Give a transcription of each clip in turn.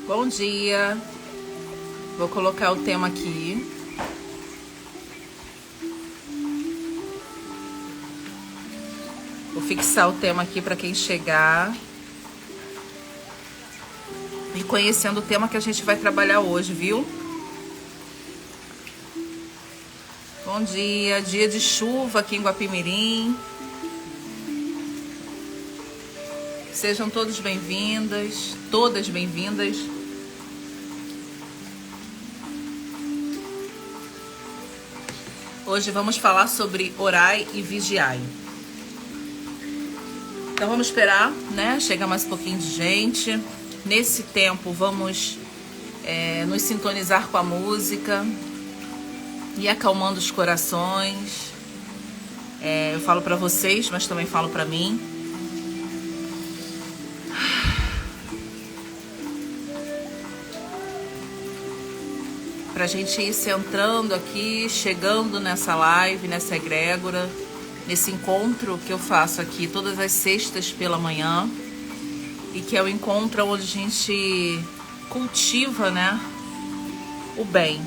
Bom dia. Vou colocar o tema aqui. Vou fixar o tema aqui para quem chegar. E conhecendo o tema que a gente vai trabalhar hoje, viu? Bom dia. Dia de chuva aqui em Guapimirim. Sejam todos bem-vindas, todas bem-vindas. Hoje vamos falar sobre orai e vigiai. Então vamos esperar, né? Chega mais um pouquinho de gente. Nesse tempo vamos nos sintonizar com a música e acalmando os corações. Eu falo para vocês, mas também falo para mim. Pra gente ir centrando aqui, chegando nessa live, nessa egrégora, nesse encontro que eu faço aqui todas as sextas pela manhã, e que é o encontro onde a gente cultiva, né, o bem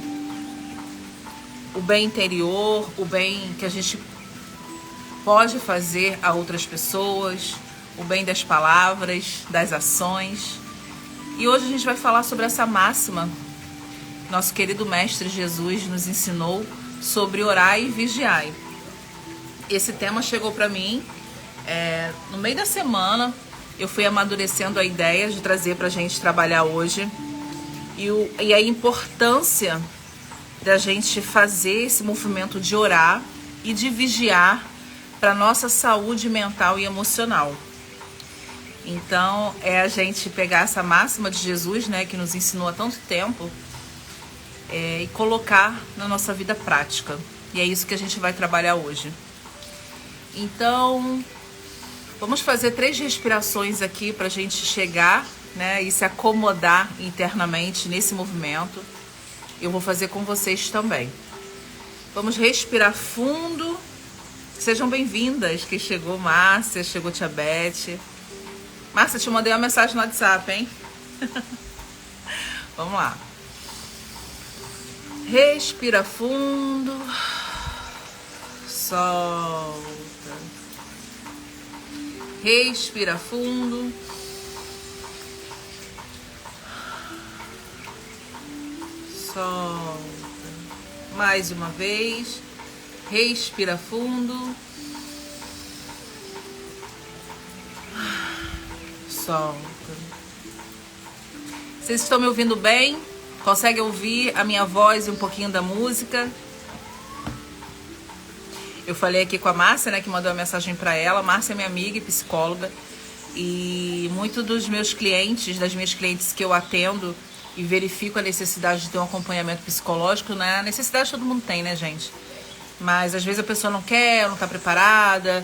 interior, o bem que a gente pode fazer a outras pessoas, o bem das palavras, das ações. E hoje a gente vai falar sobre essa máxima. Nosso querido Mestre Jesus nos ensinou sobre orar e vigiar. Esse tema chegou para mim no meio da semana. Eu fui amadurecendo a ideia de trazer para a gente trabalhar hoje. E a importância da gente fazer esse movimento de orar e de vigiar para nossa saúde mental e emocional. Então, é a gente pegar essa máxima de Jesus, né, que nos ensinou há tanto tempo, e colocar na nossa vida prática. E é isso que a gente vai trabalhar hoje. Então, vamos fazer 3 respirações aqui para a gente chegar, né, e se acomodar internamente nesse movimento. Eu vou fazer com vocês também. Vamos respirar fundo. Sejam bem-vindas. Quem chegou, Márcia, chegou Tia Beth. Márcia, te mandei uma mensagem no WhatsApp, hein? Vamos lá. Respira fundo, solta. Respira fundo, solta. Mais uma vez, respira fundo, solta. Vocês estão me ouvindo bem? Consegue ouvir a minha voz e um pouquinho da música? Eu falei aqui com a Márcia, né, que mandou uma mensagem para ela. Márcia é minha amiga e psicóloga. E muitos dos meus clientes, das minhas clientes que eu atendo e verifico a necessidade de ter um acompanhamento psicológico, né? A necessidade todo mundo tem, né, gente? Mas às vezes a pessoa não quer, não está preparada,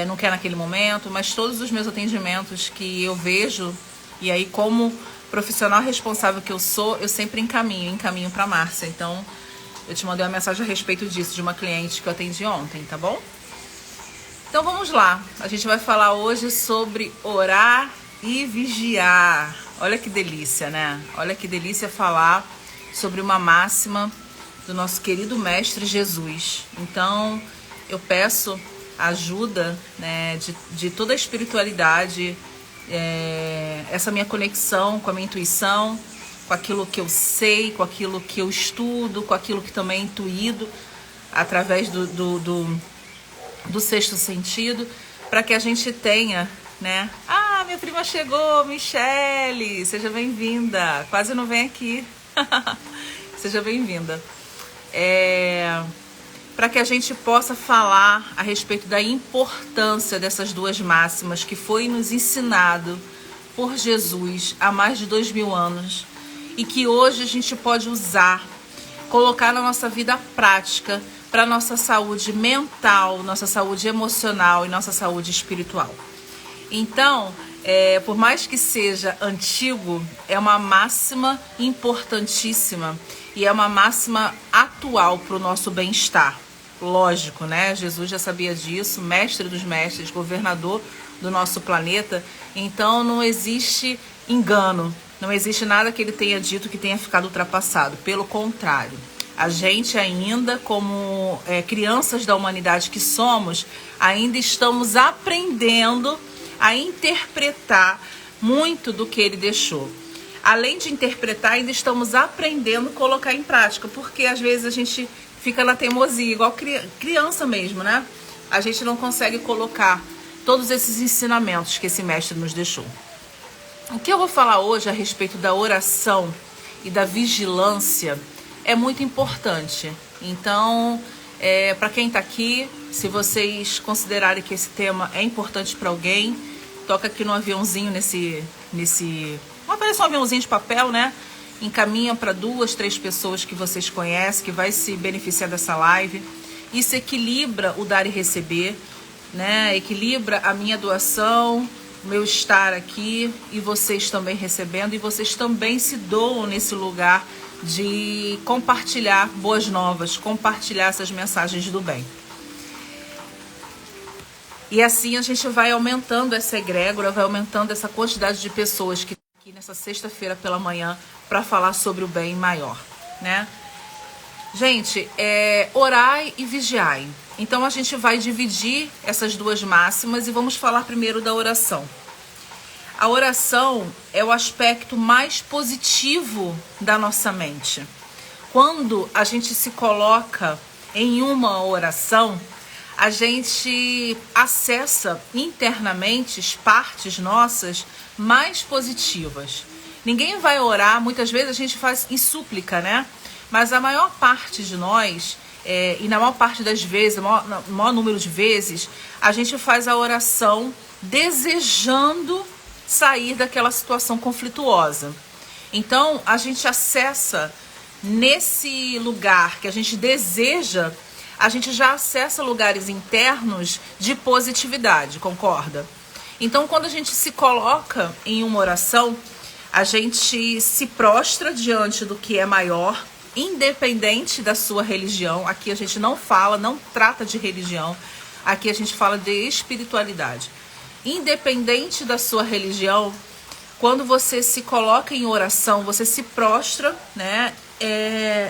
não quer naquele momento. Mas todos os meus atendimentos que eu vejo, e aí como profissional responsável que eu sou, eu sempre encaminho para Márcia. Então, eu te mandei uma mensagem a respeito disso, de uma cliente que eu atendi ontem, tá bom? Então, vamos lá. A gente vai falar hoje sobre orar e vigiar. Olha que delícia, né? Olha que delícia falar sobre uma máxima do nosso querido Mestre Jesus. Então, eu peço a ajuda, né, de toda a espiritualidade, essa minha conexão com a minha intuição, com aquilo que eu sei, com aquilo que eu estudo, com aquilo que também é intuído através do sexto sentido, para que a gente tenha, né? Ah, minha prima chegou, Michele, seja bem-vinda. Quase não vem aqui. Seja bem-vinda. Para que a gente possa falar a respeito da importância dessas 2 máximas que foi nos ensinado por Jesus há mais de 2000 anos e que hoje a gente pode usar, colocar na nossa vida prática para nossa saúde mental, nossa saúde emocional e nossa saúde espiritual. Então, por mais que seja antigo, é uma máxima importantíssima e é uma máxima atual para o nosso bem-estar. Lógico, né? Jesus já sabia disso, mestre dos mestres, governador do nosso planeta. Então não existe engano, Não existe nada que ele tenha dito que tenha ficado ultrapassado. Pelo contrário, a gente ainda, como crianças da humanidade que somos, ainda estamos aprendendo a interpretar muito do que ele deixou. Além de interpretar, ainda estamos aprendendo a colocar em prática, porque às vezes a gente fica na teimosia, igual criança mesmo, né? A gente não consegue colocar todos esses ensinamentos que esse mestre nos deixou. O que eu vou falar hoje a respeito da oração e da vigilância é muito importante. Então, para quem está aqui, se vocês considerarem que esse tema é importante para alguém, toca aqui no aviãozinho aparece um aviãozinho de papel, né? Encaminha para 2, 3 pessoas que vocês conhecem, que vai se beneficiar dessa live. Isso equilibra o dar e receber, né? Equilibra a minha doação, o meu estar aqui e vocês também recebendo, e vocês também se doam nesse lugar de compartilhar boas novas, compartilhar essas mensagens do bem. E assim a gente vai aumentando essa egrégora, vai aumentando essa quantidade de pessoas que estão aqui nessa sexta-feira pela manhã para falar sobre o bem maior, né? Gente, orai e vigiai. Então a gente vai dividir essas duas máximas e vamos falar primeiro da oração. A oração é o aspecto mais positivo da nossa mente. Quando a gente se coloca em uma oração, a gente acessa internamente partes nossas mais positivas. Ninguém vai orar, muitas vezes a gente faz em súplica, né? Mas a maior parte de nós, e na maior parte das vezes, no maior número de vezes, a gente faz a oração desejando sair daquela situação conflituosa. Então, a gente acessa nesse lugar que a gente deseja, a gente já acessa lugares internos de positividade, concorda? Então, quando a gente se coloca em uma oração, a gente se prostra diante do que é maior, independente da sua religião. Aqui a gente não trata de religião, aqui a gente fala de espiritualidade. Independente da sua religião, quando você se coloca em oração, você se prostra, né,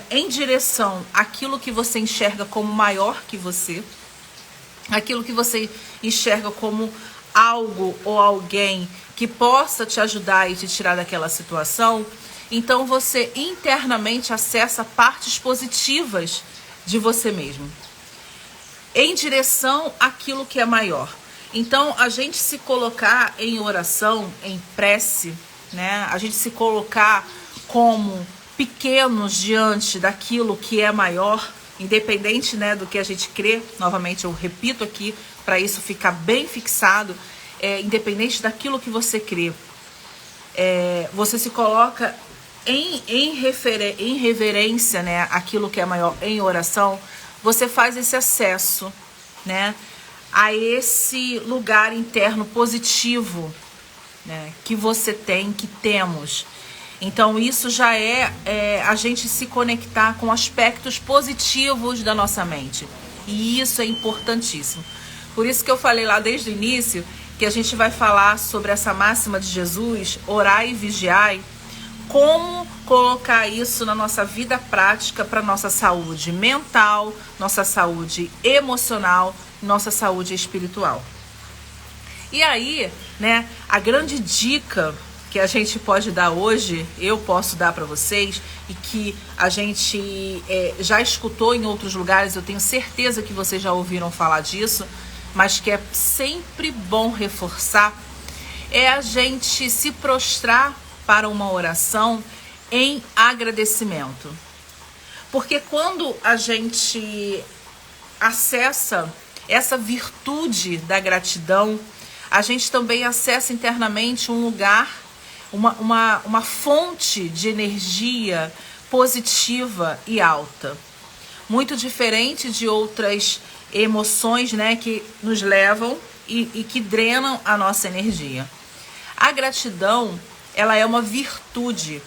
em direção àquilo que você enxerga como maior que você, aquilo que você enxerga como algo ou alguém que possa te ajudar e te tirar daquela situação. Então você internamente acessa partes positivas de você mesmo, em direção àquilo que é maior. Então a gente se colocar em oração, em prece, né? A gente se colocar como pequenos diante daquilo que é maior, independente, né, do que a gente crê. Novamente eu repito aqui para isso ficar bem fixado, independente daquilo que você crê, você se coloca em reverência, né, aquilo que é maior, em oração. Você faz esse acesso, né, a esse lugar interno positivo, né, que você tem, que temos. Então isso já é a gente se conectar com aspectos positivos da nossa mente. E isso é importantíssimo. Por isso que eu falei lá desde o início que a gente vai falar sobre essa máxima de Jesus, orai e vigiai, como colocar isso na nossa vida prática para nossa saúde mental, nossa saúde emocional, nossa saúde espiritual. E aí, né, a grande dica que a gente pode dar hoje, eu posso dar para vocês, e que a gente já escutou em outros lugares, eu tenho certeza que vocês já ouviram falar disso, mas que é sempre bom reforçar, é a gente se prostrar para uma oração em agradecimento. Porque quando a gente acessa essa virtude da gratidão, a gente também acessa internamente um lugar, uma fonte de energia positiva e alta. Muito diferente de outras emoções, né, que nos levam e que drenam a nossa energia. A gratidão, ela é uma virtude.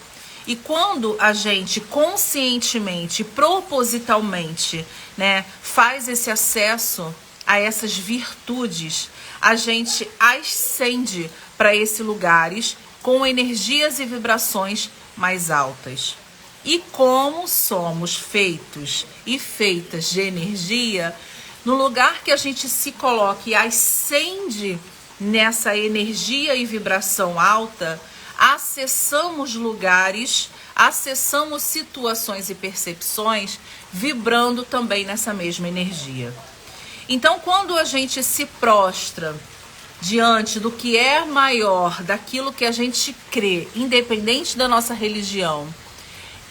E quando a gente conscientemente, propositalmente, né, faz esse acesso a essas virtudes, a gente ascende para esses lugares com energias e vibrações mais altas. E como somos feitos e feitas de energia, no lugar que a gente se coloque e ascende nessa energia e vibração alta, acessamos lugares, acessamos situações e percepções, vibrando também nessa mesma energia. Então, quando a gente se prostra diante do que é maior, daquilo que a gente crê, independente da nossa religião,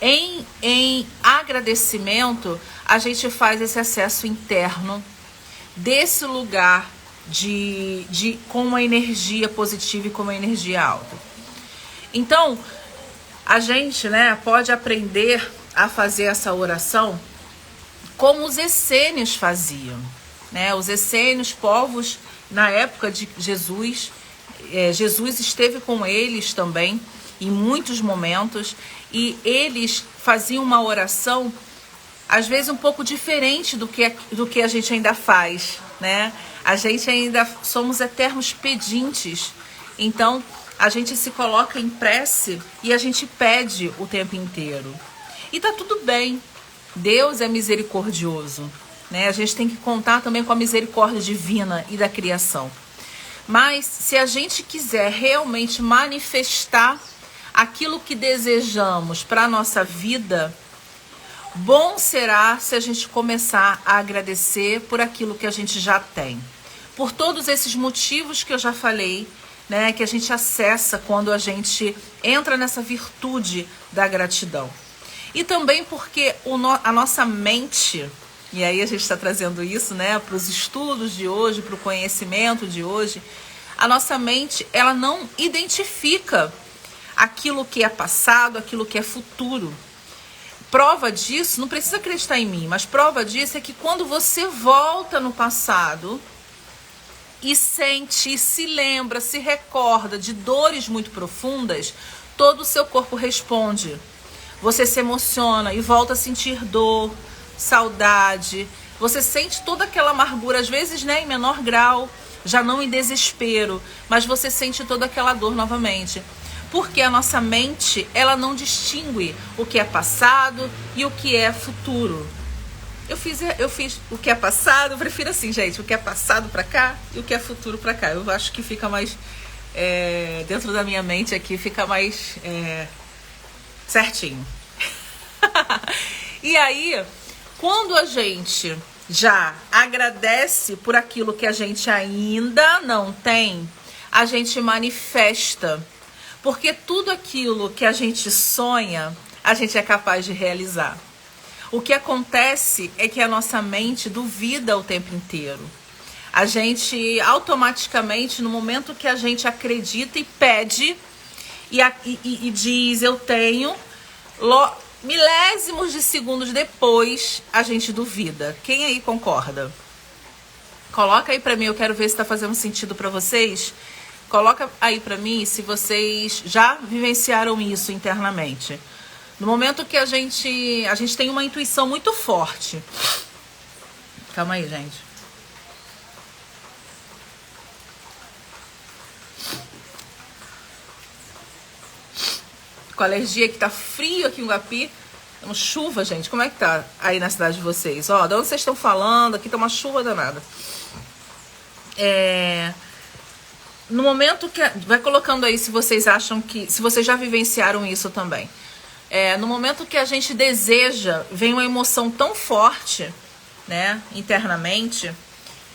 em agradecimento, a gente faz esse acesso interno desse lugar com uma energia positiva e com uma energia alta. Então, a gente, né, pode aprender a fazer essa oração como os essênios faziam, né? Os essênios, povos na época de Jesus, Jesus esteve com eles também em muitos momentos, e eles faziam uma oração às vezes um pouco diferente do que a gente ainda faz, né? A gente ainda somos eternos pedintes, então a gente se coloca em prece e a gente pede o tempo inteiro. E tá tudo bem, Deus é misericordioso, né? A gente tem que contar também com a misericórdia divina e da criação. Mas se a gente quiser realmente manifestar aquilo que desejamos para a nossa vida, bom será se a gente começar a agradecer por aquilo que a gente já tem. Por todos esses motivos que eu já falei, né, que a gente acessa quando a gente entra nessa virtude da gratidão. E também porque a nossa mente, e aí a gente está trazendo isso, né, para os estudos de hoje, para o conhecimento de hoje, a nossa mente, ela não identifica aquilo que é passado, aquilo que é futuro. Prova disso, não precisa acreditar em mim, mas prova disso é que quando você volta no passado e sente, se lembra, se recorda de dores muito profundas, todo o seu corpo responde. Você se emociona e volta a sentir dor, saudade. Você sente toda aquela amargura, às vezes, né, em menor grau, já não em desespero, mas você sente toda aquela dor novamente. Porque a nossa mente, ela não distingue o que é passado e o que é futuro. Eu fiz o que é passado, eu prefiro assim, gente, o que é passado pra cá e o que é futuro pra cá. Eu acho que fica mais, dentro da minha mente aqui, fica mais certinho. E aí, quando a gente já agradece por aquilo que a gente ainda não tem, a gente manifesta. Porque tudo aquilo que a gente sonha, a gente é capaz de realizar. O que acontece é que a nossa mente duvida o tempo inteiro. A gente automaticamente, no momento que a gente acredita e pede e diz eu tenho, milésimos de segundos depois a gente duvida. Quem aí concorda? Coloca aí pra mim, eu quero ver se tá fazendo sentido pra vocês. Coloca aí pra mim se vocês já vivenciaram isso internamente. No momento que a gente tem uma intuição muito forte. Calma aí, gente. Com alergia que tá frio aqui em Guapi. Uma chuva, gente. Como é que tá aí na cidade de vocês? Ó, de onde vocês estão falando? Aqui tá uma chuva danada. No momento que... Vai colocando aí se vocês acham que... Se vocês já vivenciaram isso também. No momento que a gente deseja, vem uma emoção tão forte, né, internamente,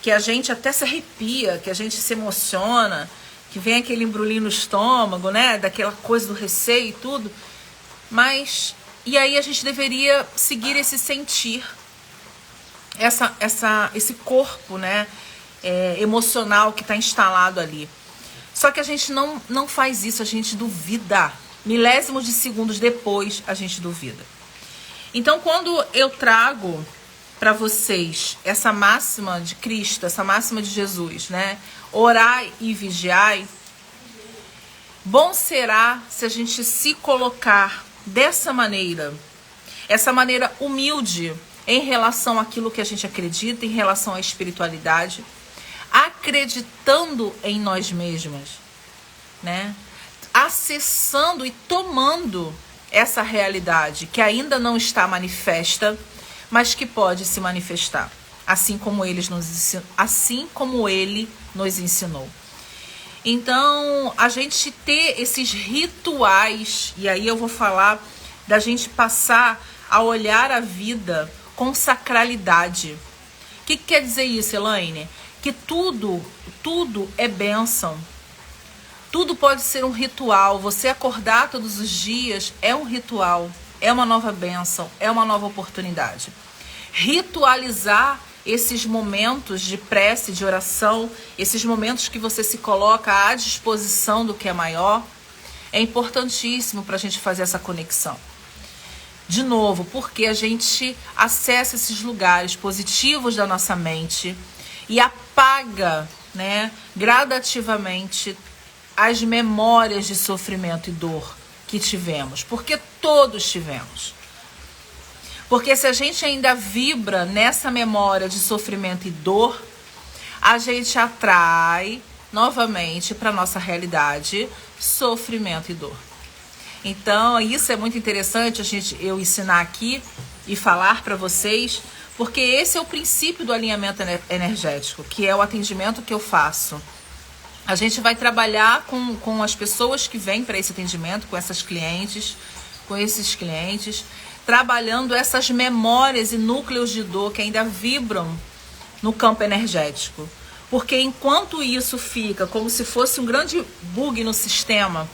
que a gente até se arrepia, que a gente se emociona, que vem aquele embrulhinho no estômago, né, daquela coisa do receio e tudo. Mas... E aí a gente deveria seguir esse sentir, esse corpo, né, emocional que está instalado ali. Só que a gente não faz isso, a gente duvida. Milésimos de segundos depois, a gente duvida. Então, quando eu trago para vocês essa máxima de Cristo, essa máxima de Jesus, né? Orai e vigiai. Bom será se a gente se colocar dessa maneira, essa maneira humilde em relação àquilo que a gente acredita, em relação à espiritualidade, acreditando em nós mesmas, né? acessando e tomando essa realidade que ainda não está manifesta, mas que pode se manifestar, assim como ele nos ensinou. Então, a gente ter esses rituais, e aí eu vou falar da gente passar a olhar a vida com sacralidade. O que quer dizer isso, Elaine? Que tudo é bênção. Tudo pode ser um ritual. Você acordar todos os dias é um ritual, é uma nova bênção, é uma nova oportunidade. Ritualizar esses momentos de prece, de oração, esses momentos que você se coloca à disposição do que é maior, é importantíssimo para a gente fazer essa conexão. De novo, porque a gente acessa esses lugares positivos da nossa mente e apaga, né, gradativamente as memórias de sofrimento e dor que tivemos, porque todos tivemos. Porque se a gente ainda vibra nessa memória de sofrimento e dor, a gente atrai novamente para nossa realidade sofrimento e dor. Então, isso é muito interessante eu ensinar aqui e falar para vocês, porque esse é o princípio do alinhamento energético, que é o atendimento que eu faço. A gente vai trabalhar com as pessoas que vêm para esse atendimento, com esses clientes, trabalhando essas memórias e núcleos de dor que ainda vibram no campo energético. Porque enquanto isso fica como se fosse um grande bug no sistema,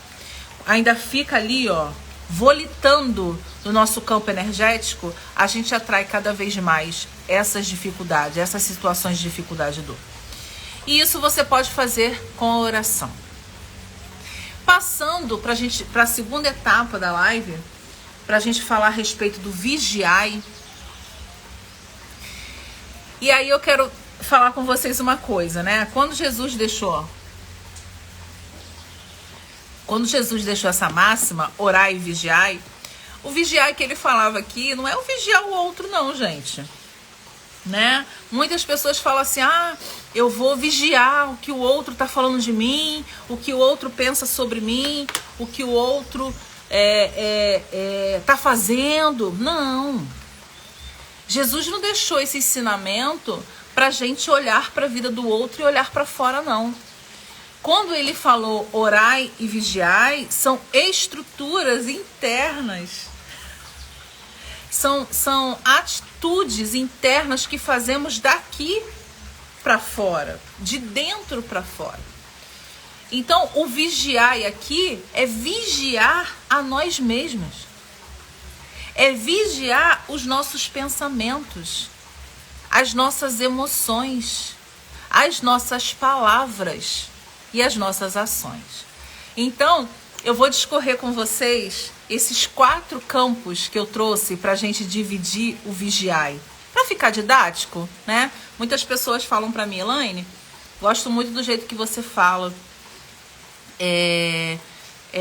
ainda fica ali, ó, volitando no nosso campo energético, a gente atrai cada vez mais essas dificuldades, essas situações de dificuldade e dor. E isso você pode fazer com a oração. Passando para a segunda etapa da live, para a gente falar a respeito do vigiai. E aí eu quero falar com vocês uma coisa, né? Quando Jesus deixou essa máxima, orai e vigiai, o vigiai que ele falava aqui não é o vigiar o outro não, gente. Né? Muitas pessoas falam assim, eu vou vigiar o que o outro está falando de mim, o que o outro pensa sobre mim, o que o outro tá fazendo. Não. Jesus não deixou esse ensinamento para a gente olhar para a vida do outro e olhar para fora, não. Quando ele falou orai e vigiai, são estruturas internas. São atitudes internas que fazemos daqui para fora, de dentro para fora. Então, o vigiai aqui é vigiar a nós mesmos. É vigiar os nossos pensamentos, as nossas emoções, as nossas palavras e as nossas ações. Então, eu vou discorrer com vocês esses 4 campos que eu trouxe para a gente dividir o vigiai. Para ficar didático, né? Muitas pessoas falam para mim, Elaine, gosto muito do jeito que você fala.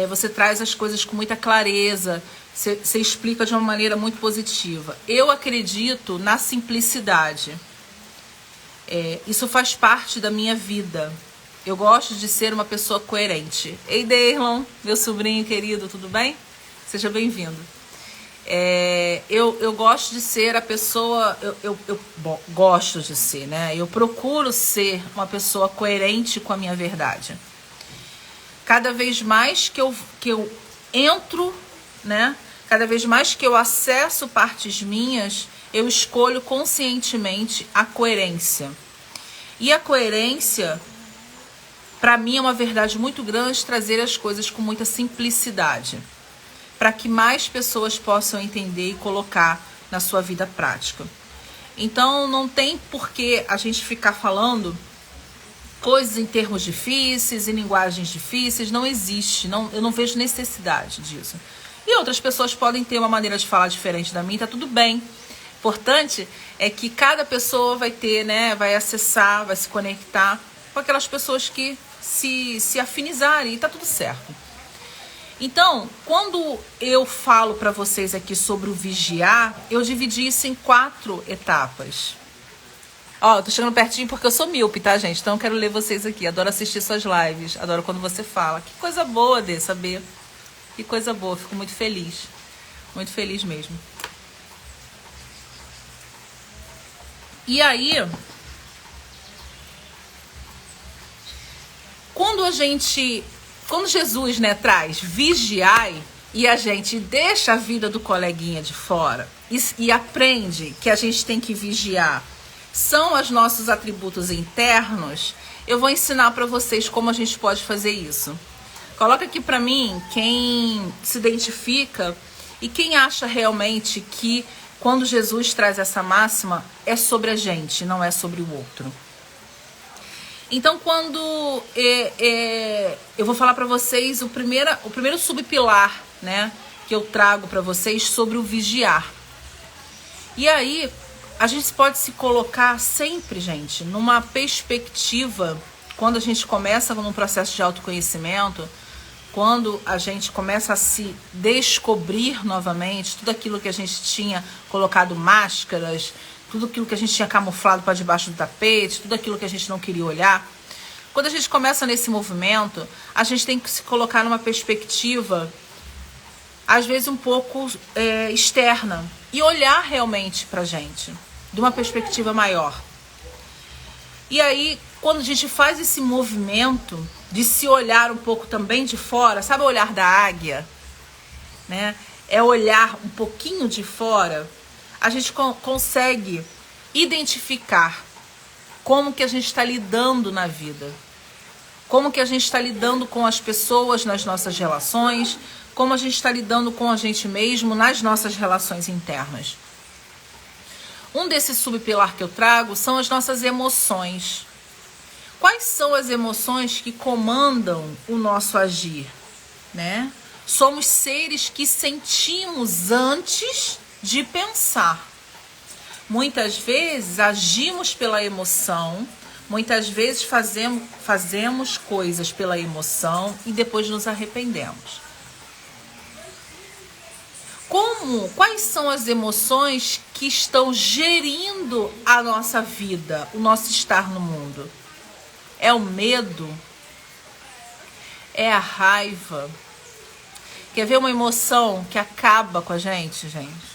Você traz as coisas com muita clareza, você explica de uma maneira muito positiva. Eu acredito na simplicidade. Isso faz parte da minha vida. Eu gosto de ser uma pessoa coerente. Ei, Deirlon, meu sobrinho querido, tudo bem? Seja bem-vindo. Eu gosto de ser a pessoa... Eu gosto de ser, né? Eu procuro ser uma pessoa coerente com a minha verdade. Cada vez mais que eu entro, né? Cada vez mais que eu acesso partes minhas, eu escolho conscientemente a coerência. E a coerência, para mim, é uma verdade muito grande trazer as coisas com muita simplicidade, para que mais pessoas possam entender e colocar na sua vida prática. Então, não tem por que a gente ficar falando coisas em termos difíceis, em linguagens difíceis. Não existe, eu não vejo necessidade disso. E outras pessoas podem ter uma maneira de falar diferente da minha, tá tudo bem. Importante é que cada pessoa vai ter, né, vai acessar, vai se conectar com aquelas pessoas que se afinizarem, e tá tudo certo. Então, quando eu falo para vocês aqui sobre o vigiar, eu dividi isso em 4 etapas. Ó, eu tô chegando pertinho porque eu sou míope, tá, gente? Então eu quero ler vocês aqui. Adoro assistir suas lives, adoro quando você fala. Que coisa boa de saber. Que coisa boa, fico muito feliz. Muito feliz mesmo. E aí, quando Jesus, né, traz vigiai, e a gente deixa a vida do coleguinha de fora e aprende que a gente tem que vigiar, são os nossos atributos internos, eu vou ensinar para vocês como a gente pode fazer isso. Coloca aqui para mim quem se identifica e quem acha realmente que quando Jesus traz essa máxima é sobre a gente, não é sobre o outro. Então, quando eu vou falar para vocês o primeiro subpilar, né, que eu trago para vocês sobre o vigiar. E aí, a gente pode se colocar sempre, gente, numa perspectiva, quando a gente começa num processo de autoconhecimento, quando a gente começa a se descobrir novamente, tudo aquilo que a gente tinha colocado máscaras, tudo aquilo que a gente tinha camuflado para debaixo do tapete, tudo aquilo que a gente não queria olhar. Quando a gente começa nesse movimento, a gente tem que se colocar numa perspectiva, às vezes um pouco externa, e olhar realmente pra gente, de uma perspectiva maior. E aí, quando a gente faz esse movimento de se olhar um pouco também de fora, sabe o olhar da águia? Né? É olhar um pouquinho de fora, a gente consegue identificar como que a gente está lidando na vida, como que a gente está lidando com as pessoas nas nossas relações, como a gente está lidando com a gente mesmo nas nossas relações internas. Um desses subpilar que eu trago são as nossas emoções. Quais são as emoções que comandam o nosso agir, né? Somos seres que sentimos antes de pensar. Muitas vezes agimos pela emoção, muitas vezes fazemos coisas pela emoção e depois nos arrependemos. Quais são as emoções que estão gerindo a nossa vida, o nosso estar no mundo? É o medo? É a raiva? Quer ver uma emoção que acaba com a gente, gente?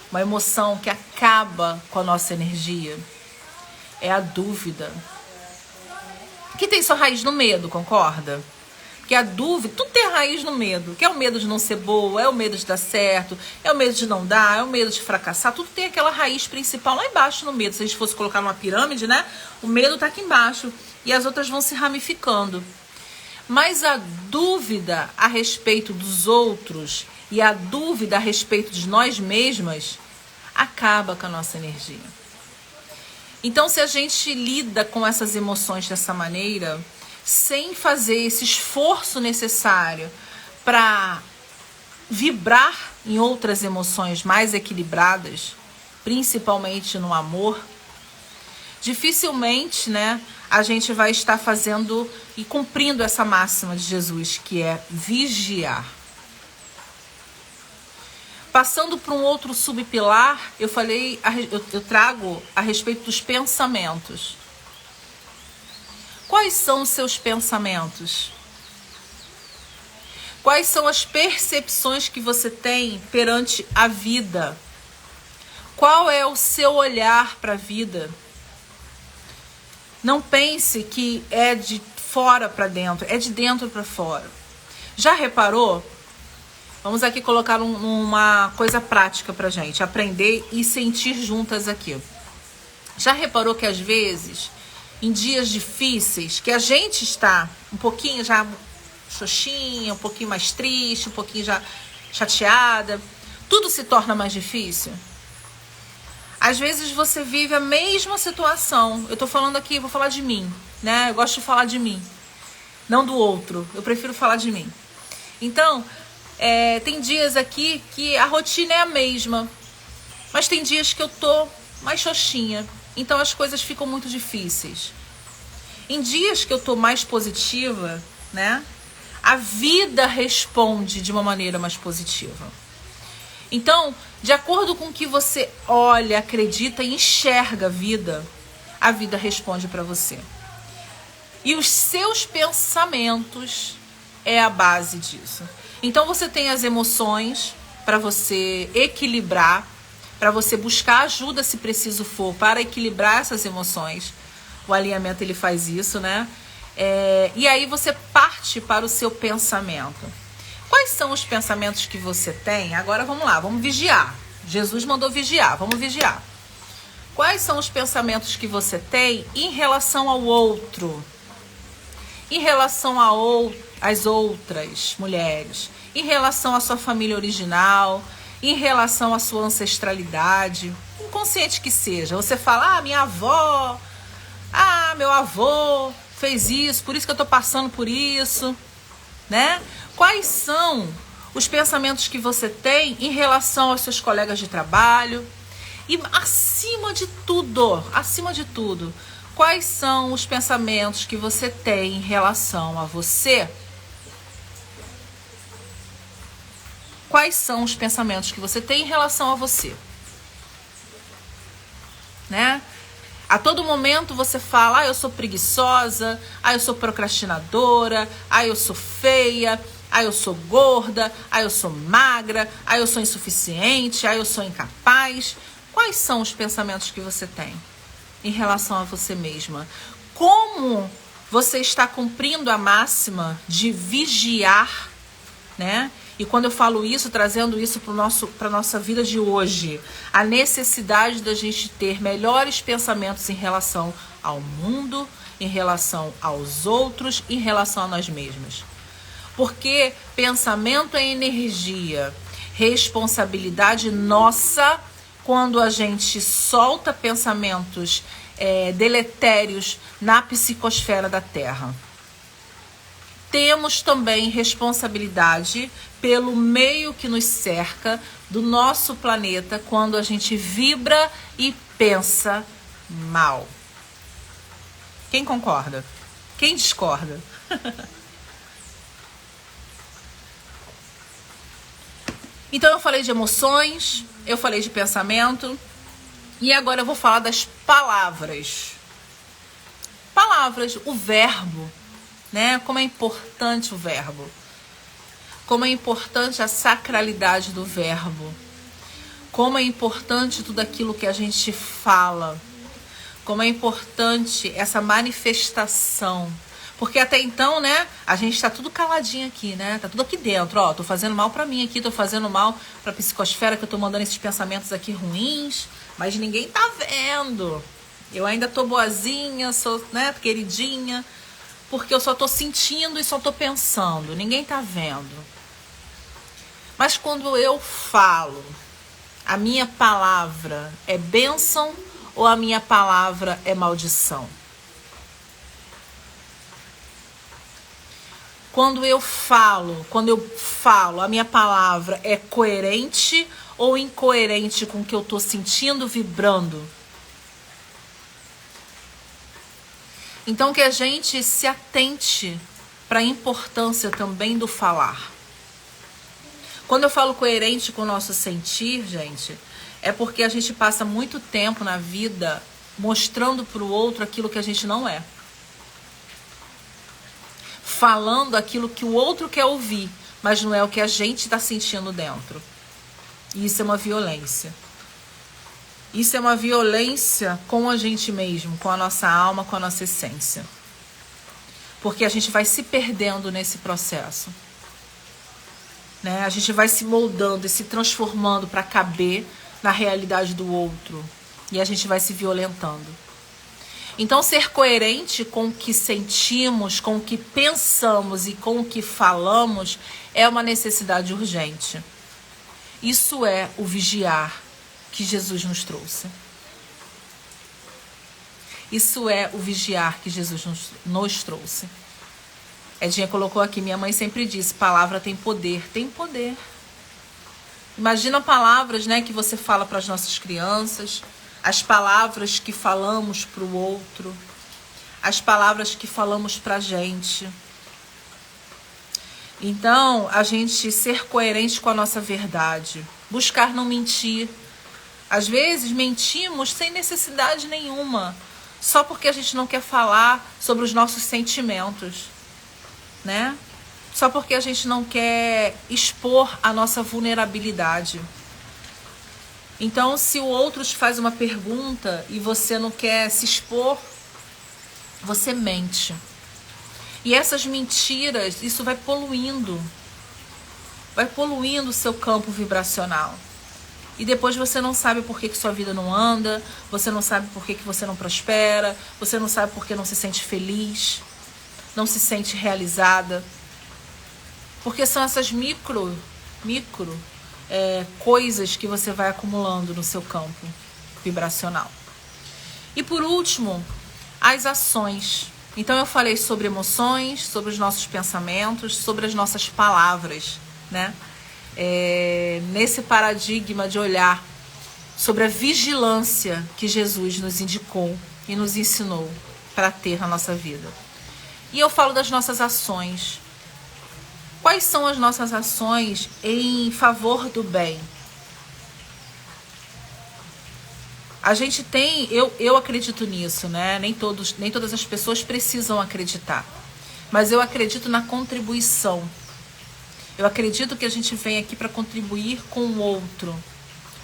Uma emoção que acaba com a nossa energia? É a dúvida. Que tem sua raiz no medo, concorda? Porque a dúvida, tudo tem raiz no medo. Que é o medo de não ser boa, é o medo de dar certo, é o medo de não dar, é o medo de fracassar. Tudo tem aquela raiz principal lá embaixo no medo. Se a gente fosse colocar numa pirâmide, né? O medo tá aqui embaixo e as outras vão se ramificando. Mas a dúvida a respeito dos outros e a dúvida a respeito de nós mesmas acaba com a nossa energia. Então, se a gente lida com essas emoções dessa maneira, sem fazer esse esforço necessário para vibrar em outras emoções mais equilibradas, principalmente no amor, dificilmente, né, a gente vai estar fazendo e cumprindo essa máxima de Jesus, que é vigiar. Passando para um outro subpilar, eu trago a respeito dos pensamentos. Quais são os seus pensamentos? Quais são as percepções que você tem perante a vida? Qual é o seu olhar para a vida? Não pense que é de fora para dentro, é de dentro para fora. Já reparou? Vamos aqui colocar uma coisa prática pra gente, aprender e sentir juntas aqui. Já reparou que às vezes, em dias difíceis, que a gente está um pouquinho já xoxinha, um pouquinho mais triste, um pouquinho já chateada, tudo se torna mais difícil? Às vezes você vive a mesma situação. Eu tô falando aqui, vou falar de mim, né? Eu gosto de falar de mim, não do outro. Eu prefiro falar de mim. Então, tem dias aqui que a rotina é a mesma, mas tem dias que eu tô mais xoxinha. Então as coisas ficam muito difíceis. Em dias que eu tô mais positiva, né? A vida responde de uma maneira mais positiva. Então, de acordo com o que você olha, acredita e enxerga a vida responde para você. E os seus pensamentos é a base disso. Então você tem as emoções para você equilibrar, para você buscar ajuda se preciso for, para equilibrar essas emoções. O alinhamento ele faz isso, né? E aí você parte para o seu pensamento. Quais são os pensamentos que você tem? Agora vamos lá, vamos vigiar. Jesus mandou vigiar, vamos vigiar. Quais são os pensamentos que você tem em relação ao outro? Em relação às outras mulheres? Em relação à sua família original? Em relação à sua ancestralidade? Inconsciente que seja. Você fala, minha avó, meu avô fez isso, por isso que eu tô passando por isso, né? Quais são os pensamentos que você tem em relação aos seus colegas de trabalho? E acima de tudo, quais são os pensamentos que você tem em relação a você? Quais são os pensamentos que você tem em relação a você? Né? A todo momento você fala, eu sou preguiçosa, eu sou procrastinadora, eu sou feia, eu sou gorda, eu sou magra, eu sou insuficiente, eu sou incapaz. Quais são os pensamentos que você tem em relação a você mesma? Como você está cumprindo a máxima de vigiar, né? E quando eu falo isso, trazendo isso para a nossa vida de hoje, a necessidade da gente ter melhores pensamentos em relação ao mundo, em relação aos outros, em relação a nós mesmos. Porque pensamento é energia, responsabilidade nossa quando a gente solta pensamentos deletérios na psicosfera da Terra. Temos também responsabilidade pelo meio que nos cerca do nosso planeta quando a gente vibra e pensa mal. Quem concorda? Quem discorda? Então eu falei de emoções, eu falei de pensamento e agora eu vou falar das palavras. Palavras, o verbo, né? Como é importante o verbo. Como é importante a sacralidade do verbo. Como é importante tudo aquilo que a gente fala. Como é importante essa manifestação. Porque até então, né, a gente tá tudo caladinho aqui, né? Tá tudo aqui dentro, ó. Tô fazendo mal pra mim aqui, tô fazendo mal pra psicosfera, que eu tô mandando esses pensamentos aqui ruins. Mas ninguém tá vendo. Eu ainda tô boazinha, sou, né, queridinha. Porque eu só tô sentindo e só tô pensando. Ninguém tá vendo. Mas quando eu falo, a minha palavra é bênção ou a minha palavra é maldição? Quando eu falo, a minha palavra é coerente ou incoerente com o que eu tô sentindo, vibrando? Então que a gente se atente para a importância também do falar. Quando eu falo coerente com o nosso sentir, gente, é porque a gente passa muito tempo na vida mostrando para o outro aquilo que a gente não é. Falando aquilo que o outro quer ouvir, mas não é o que a gente está sentindo dentro. E isso é uma violência. Isso é uma violência com a gente mesmo, com a nossa alma, com a nossa essência. Porque a gente vai se perdendo nesse processo. Né? A gente vai se moldando e se transformando para caber na realidade do outro. E a gente vai se violentando. Então, ser coerente com o que sentimos, com o que pensamos e com o que falamos é uma necessidade urgente. Isso é o vigiar que Jesus nos trouxe. Isso é o vigiar que Jesus nos trouxe. Edinha colocou aqui, minha mãe sempre disse, palavra tem poder. Tem poder. Imagina palavras, né, que você fala para as nossas crianças, as palavras que falamos para o outro, as palavras que falamos para a gente. Então, a gente ser coerente com a nossa verdade, buscar não mentir. Às vezes, mentimos sem necessidade nenhuma, só porque a gente não quer falar sobre os nossos sentimentos, né? só porque a gente não quer expor a nossa vulnerabilidade. Então, se o outro te faz uma pergunta e você não quer se expor, você mente. E essas mentiras, isso vai poluindo o seu campo vibracional. E depois você não sabe por que sua vida não anda, você não sabe por que você não prospera, você não sabe por que não se sente feliz, não se sente realizada. Porque são essas micro coisas que você vai acumulando no seu campo vibracional. E por último, as ações. Então eu falei sobre emoções, sobre os nossos pensamentos, sobre as nossas palavras, né? Nesse paradigma de olhar sobre a vigilância que Jesus nos indicou e nos ensinou para ter na nossa vida. E eu falo das nossas ações. Quais são as nossas ações em favor do bem? A gente tem, eu acredito nisso, né? Nem todas as pessoas precisam acreditar. Mas eu acredito na contribuição. Eu acredito que a gente vem aqui para contribuir com o outro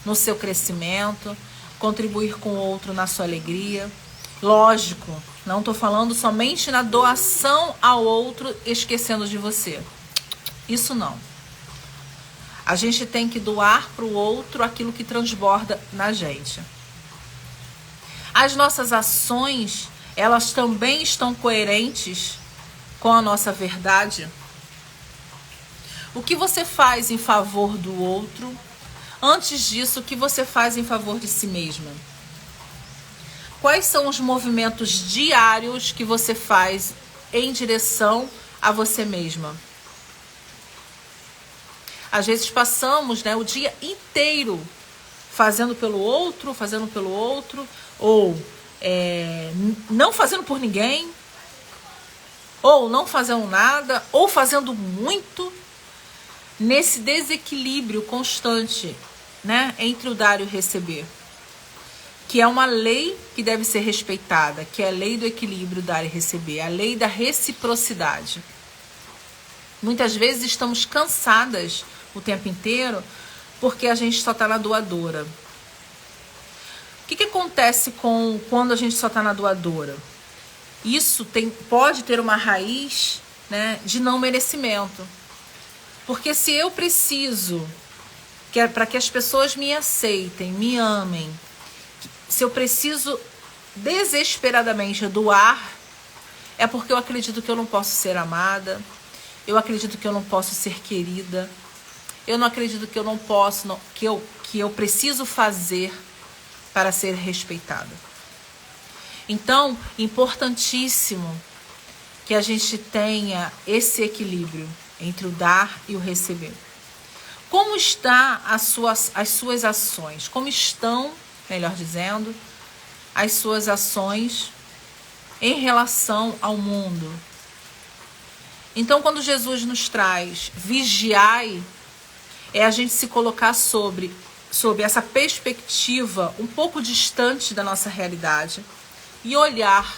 no seu crescimento, contribuir com o outro na sua alegria. Lógico, não estou falando somente na doação ao outro, esquecendo de você. Isso não. A gente tem que doar para o outro aquilo que transborda na gente. As nossas ações, elas também estão coerentes com a nossa verdade. O que você faz em favor do outro, antes disso, o que você faz em favor de si mesma? Quais são os movimentos diários que você faz em direção a você mesma? Às vezes passamos, né, o dia inteiro fazendo pelo outro, ou não fazendo por ninguém, ou não fazendo nada, ou fazendo muito, nesse desequilíbrio constante, né, entre o dar e o receber, que é uma lei que deve ser respeitada, que é a lei do equilíbrio, dar e receber, a lei da reciprocidade. Muitas vezes estamos cansadas o tempo inteiro porque a gente só está na doadora. O que acontece quando a gente só está na doadora? Isso pode ter uma raiz, né, de não merecimento. Porque se eu preciso, para que as pessoas me aceitem, me amem, se eu preciso desesperadamente doar, é porque eu acredito que eu não posso ser amada, eu acredito que eu não posso ser querida, eu não acredito que eu não posso, que eu preciso fazer para ser respeitada. Então, importantíssimo que a gente tenha esse equilíbrio entre o dar e o receber. Como estão as suas ações? Como estão, melhor dizendo, as suas ações em relação ao mundo? Então, quando Jesus nos traz vigiai, é a gente se colocar sob essa perspectiva um pouco distante da nossa realidade e olhar.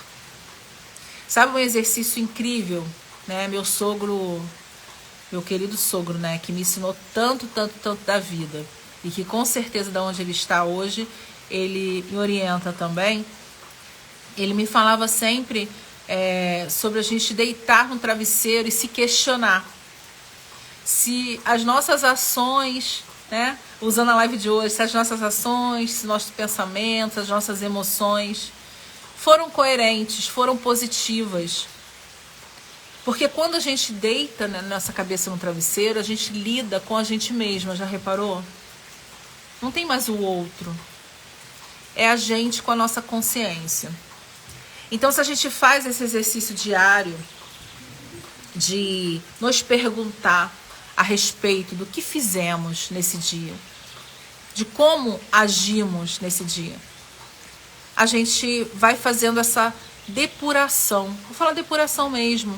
Sabe um exercício incrível, né? Meu querido sogro, né, que me ensinou tanto da vida e que com certeza de onde ele está hoje, ele me orienta também. Ele me falava sempre sobre a gente deitar no travesseiro e se questionar se as nossas ações, né, usando a live de hoje, se as nossas ações, se nossos pensamentos, as nossas emoções foram coerentes, foram positivas. Porque quando a gente deita, né, nossa cabeça no travesseiro, a gente lida com a gente mesma, já reparou? Não tem mais o outro. É a gente com a nossa consciência. Então, se a gente faz esse exercício diário de nos perguntar a respeito do que fizemos nesse dia, de como agimos nesse dia, a gente vai fazendo essa depuração. Vou falar depuração mesmo.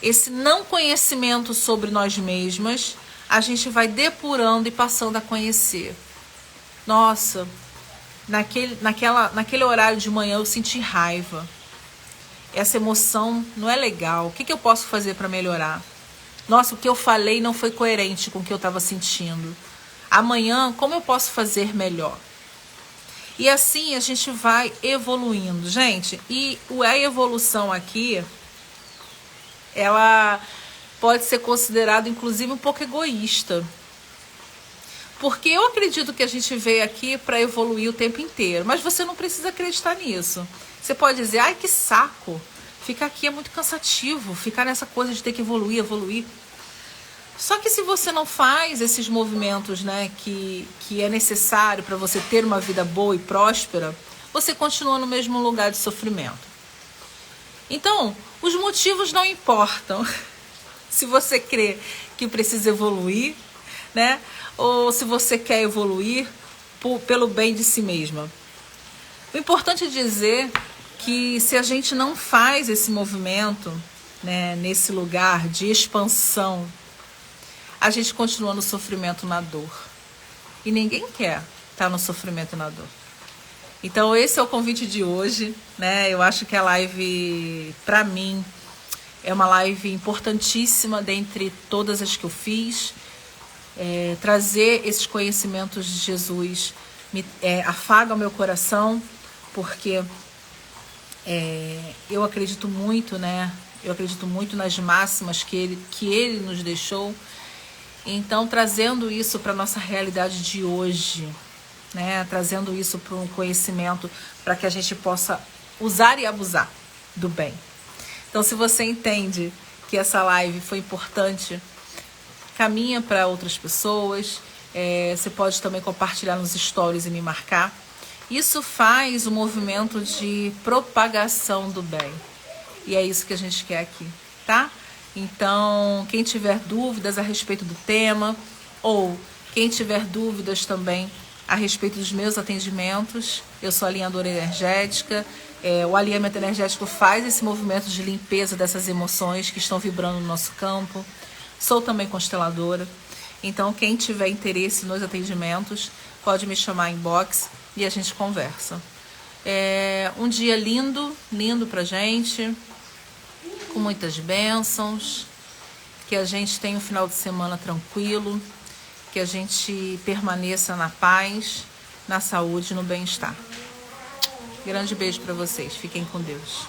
Esse não conhecimento sobre nós mesmas, a gente vai depurando e passando a conhecer. Nossa, naquele horário de manhã eu senti raiva. Essa emoção não é legal. O que eu posso fazer para melhorar? Nossa, o que eu falei não foi coerente com o que eu estava sentindo. Amanhã, como eu posso fazer melhor? E assim a gente vai evoluindo, gente. E a evolução aqui, ela pode ser considerada, inclusive, um pouco egoísta. Porque eu acredito que a gente veio aqui para evoluir o tempo inteiro. Mas você não precisa acreditar nisso. Você pode dizer, ai, que saco. Ficar aqui é muito cansativo. Ficar nessa coisa de ter que evoluir, evoluir. Só que se você não faz esses movimentos, né, que é necessário para você ter uma vida boa e próspera, você continua no mesmo lugar de sofrimento. Então, os motivos não importam. Se você crê que precisa evoluir, né, ou se você quer evoluir pelo bem de si mesma. O importante é dizer que se a gente não faz esse movimento, né, nesse lugar de expansão, a gente continua no sofrimento, na dor. E ninguém quer estar no sofrimento e na dor. Então esse é o convite de hoje, né? Eu acho que a live, para mim, é uma live importantíssima dentre todas as que eu fiz. Trazer esses conhecimentos de Jesus afaga o meu coração, porque eu acredito muito, né? Eu acredito muito nas máximas que ele nos deixou. Então, trazendo isso para a nossa realidade de hoje, né? Trazendo isso para um conhecimento, para que a gente possa usar e abusar do bem. Então, se você entende que essa live foi importante, caminha para outras pessoas. Você pode também compartilhar nos stories e me marcar. Isso faz o movimento de propagação do bem. E é isso que a gente quer aqui, tá? Então, quem tiver dúvidas a respeito do tema, ou quem tiver dúvidas também a respeito dos meus atendimentos, eu sou alinhadora energética. O alinhamento energético faz esse movimento de limpeza dessas emoções que estão vibrando no nosso campo. Sou também consteladora. Então, quem tiver interesse nos atendimentos, pode me chamar em inbox e a gente conversa. Um dia lindo, lindo pra gente, com muitas bênçãos, que a gente tenha um final de semana tranquilo, que a gente permaneça na paz, na saúde e no bem-estar. Grande beijo para vocês, fiquem com Deus.